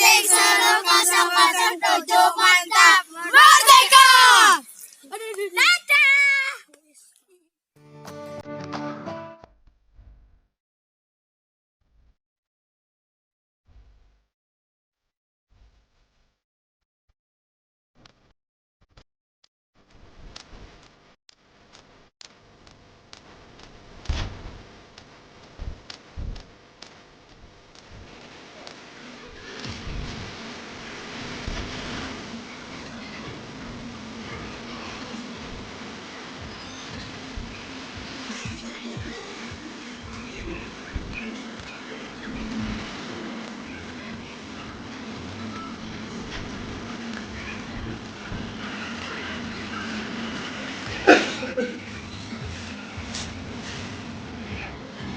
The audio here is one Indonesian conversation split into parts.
Cek 1007 mantap merdeka. Dadah.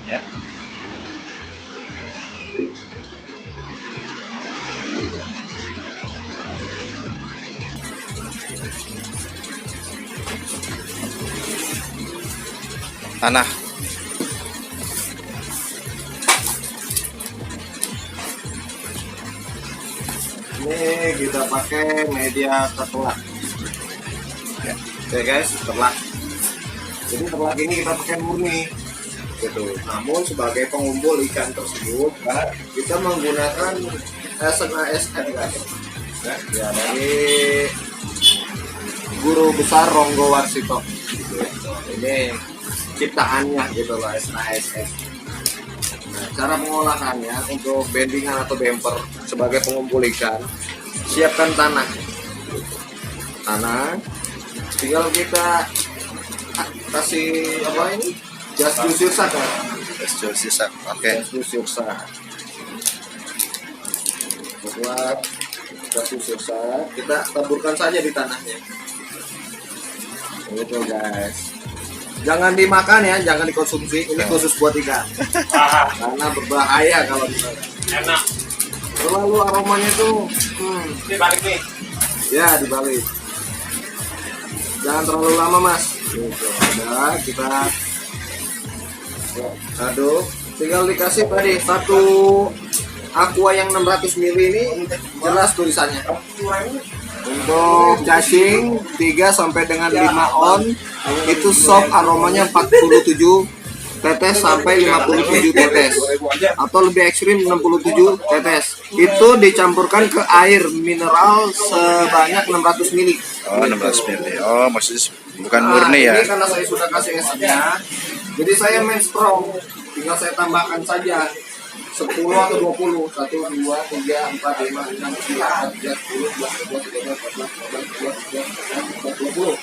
Ya. Tanah. Ini kita pakai media terlak. Ya, oke guys, terlak. Jadi terlak ini kita pakai murni, gitu. Namun sebagai pengumpul ikan tersebut, kita menggunakan SNASN guys. Ya, dari guru besar Ronggo Warsito. Ini ciptaannya gitu loh, SNASN. Nah, cara pengolahannya untuk bendingan atau bumper sebagai pengumpul ikan, siapkan tanah, tinggal kita kasih apa ini, jas sirsak kan? Jas sirsak, oke. Jas sirsak, buat jas sirsak kita taburkan saja di tanahnya, gitu guys. Jangan dimakan ya, jangan dikonsumsi. Ini khusus buat ikan. Karena berbahaya kalau dimakan. Enak. Terlalu aromanya tuh. Dibalik nih. Ya, dibalik. Jangan terlalu lama, Mas. Gitu. Udah, kita aduk. Tinggal dikasih tadi satu aqua yang 600 ml ini jelas tulisannya. Untuk cacing 3 sampai dengan 5 on itu soft, aromanya 47 tetes sampai 57 tetes, atau lebih ekstrim 67 tetes. Itu dicampurkan ke air mineral sebanyak 600 ml. Oh, 600 ml. Oh, maksudnya bukan murni ya. Ini karena saya sudah kasih esnya, jadi saya main strong. Tinggal saya tambahkan saja 10 atau 20, 1, 2, 3, 4, 5, 6, 7, 8, 9, 10,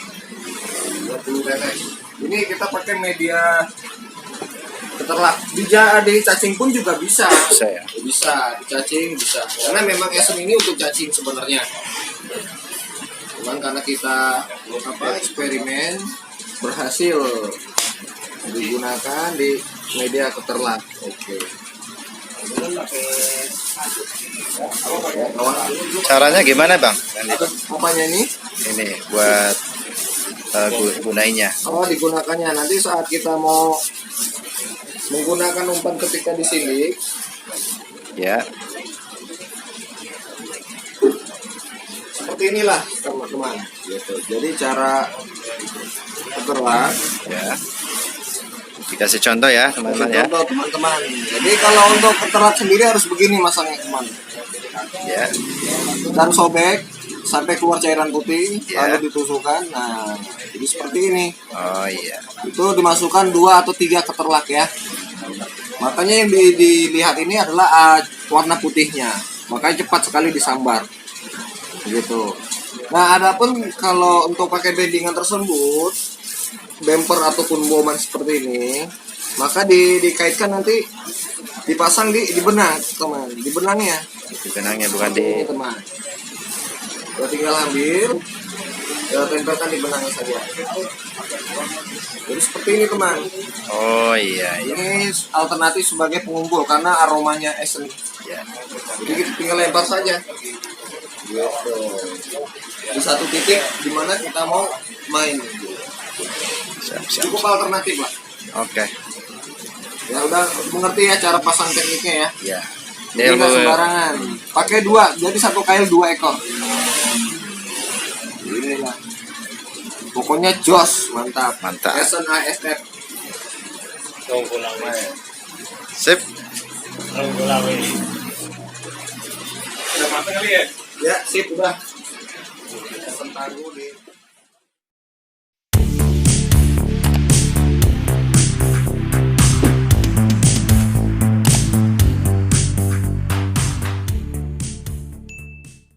20 tetes. Ini kita pakai media keterlak. Di cacing pun juga bisa. Bisa ya? Bisa, di cacing bisa. Karena memang esen ini untuk cacing sebenarnya. Cuman karena kita eksperimen berhasil digunakan di media keterlak. Oke. Caranya gimana, Bang? Apanya ini? Ini buat gunainya. Oh, digunakannya nanti saat kita mau menggunakan umpan ketika disilik. Ya. Seperti inilah teman-teman. Gitu. Jadi cara keterlak. Ya. Dikasih contoh ya, teman-teman ya. Contoh teman-teman. Jadi kalau untuk keterlak sendiri harus begini masangnya, teman. Ya. Dan sobek sampai keluar cairan putih, Ya. lalu ditusukkan. Nah, jadi seperti ini. Oh iya. Itu dimasukkan 2 atau 3 keterlak ya. Makanya yang dilihat ini adalah warna putihnya. Makanya cepat sekali disambar. Gitu. Nah, adapun kalau untuk pakai bendingan tersebut, bumper ataupun boman seperti ini, maka dikaitkan nanti dipasang di benang, teman. Di benangnya. Di benangnya, bukan di... Teman. Kita tinggal ambil, kita tempelkan di benangnya saja. Jadi seperti ini, teman. Oh iya, iya. Ini alternatif sebagai pengumpul karena aromanya esen. Ya. Jadi kita tinggal lempar saja. Gitu. Di satu titik di mana kita mau main. Siap, siap. Cukup alternatif lah. Oke. Ya udah mengerti ya cara pasang tekniknya ya. Ya. Ini Jadi nggak ilmu- sembarangan. Pakai 2, jadi satu kail 2 ekor. Inilah. Pokoknya jos, mantap. Mantap. Eson ASF. Sip. Ya, sip udah. Eson tangguh nih.